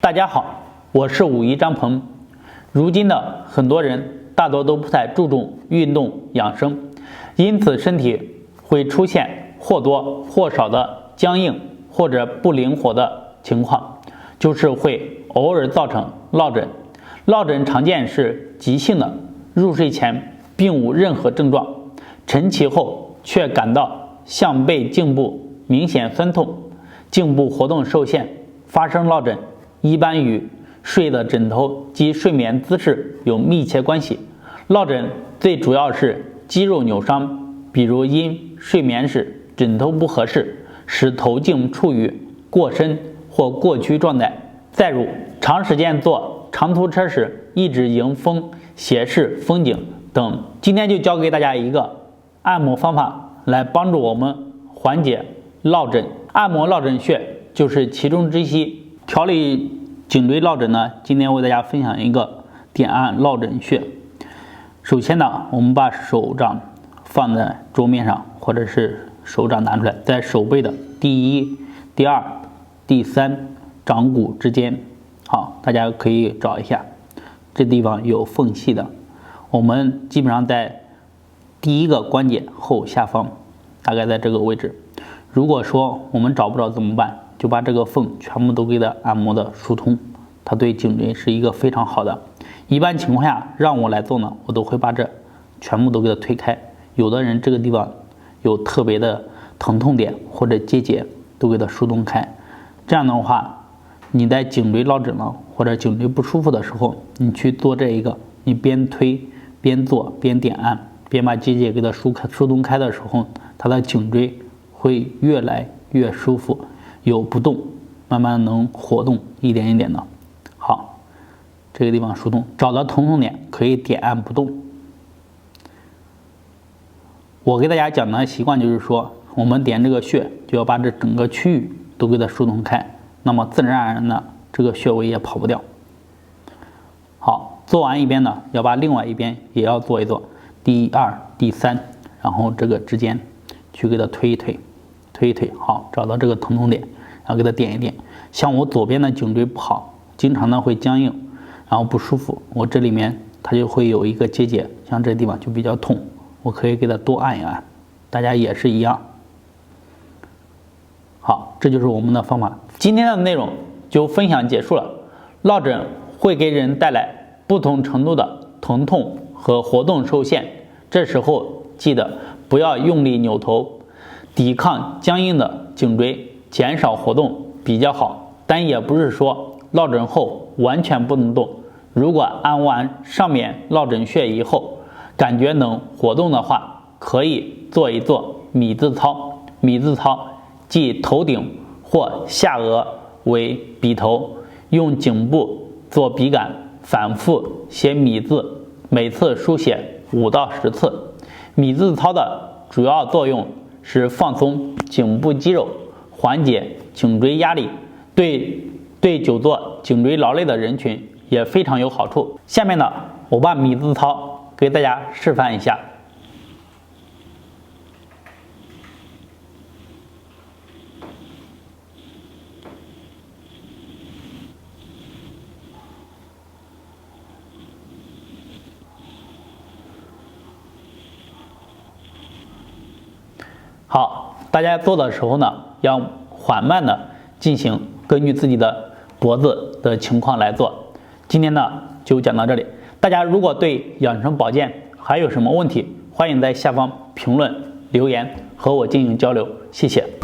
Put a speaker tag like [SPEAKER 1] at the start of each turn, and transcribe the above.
[SPEAKER 1] 大家好，我是武夷张鹏。如今的很多人大多都不太注重运动养生，因此身体会出现或多或少的僵硬或者不灵活的情况，就是会偶尔造成落枕。落枕常见是急性的，入睡前并无任何症状，晨起后却感到项背颈部明显酸痛，颈部活动受限，发生落枕一般与睡的枕头及睡眠姿势有密切关系。落枕最主要是肌肉扭伤，比如因睡眠时枕头不合适，使头颈处于过伸或过屈状态，再如长时间坐长途车时一直迎风斜视风景等。今天就教给大家一个按摩方法来帮助我们缓解落枕。按摩落枕穴就是其中之一。调理颈椎落枕呢，今天为大家分享一个点按落枕穴。首先呢，我们把手掌放在桌面上，或者是手掌拿出来，在手背的第一、第二、第三掌骨之间。好，大家可以找一下，这地方有缝隙的。我们基本上在第一个关节后下方，大概在这个位置。如果说我们找不着怎么办？就把这个缝全部都给它按摩的疏通，它对颈椎是一个非常好的。一般情况下让我来做呢，我都会把这全部都给它推开。有的人这个地方有特别的疼痛点或者结节，都给它疏通开。这样的话，你在颈椎落枕了或者颈椎不舒服的时候，你去做这一个，你边推边做边点按，边把结节给它疏通开的时候，它的颈椎会越来越舒服，有不动，慢慢能活动，一点一点的。好，这个地方疏通，找到疼痛点可以点按不动。我给大家讲的习惯就是说，我们点这个穴就要把这整个区域都给它疏通开，那么自然而然的这个穴位也跑不掉。好，做完一边呢，要把另外一边也要做一做，第二、第三，然后这个之间去给它推一推，推一推。好，找到这个疼痛点，然后给它点一点。像我左边的颈椎不好，经常呢会僵硬，然后不舒服，我这里面它就会有一个结节，像这地方就比较痛，我可以给它多按一按，大家也是一样。好，这就是我们的方法。今天的内容就分享结束了。落枕会给人带来不同程度的疼痛和活动受限，这时候记得不要用力扭头，抵抗僵硬的颈椎，减少活动比较好。但也不是说落枕后完全不能动，如果按完上面落枕穴以后感觉能活动的话，可以做一做米字操。米字操即头顶或下颚为笔头，用颈部做笔杆，反复写米字，每次书写5到10次。米字操的主要作用是放松颈部肌肉，缓解颈椎压力，对久坐颈椎劳累的人群也非常有好处。下面呢，我把米字操给大家示范一下。好，大家做的时候呢，要缓慢的进行，根据自己的脖子的情况来做。今天呢就讲到这里，大家如果对养生保健还有什么问题，欢迎在下方评论留言和我进行交流，谢谢。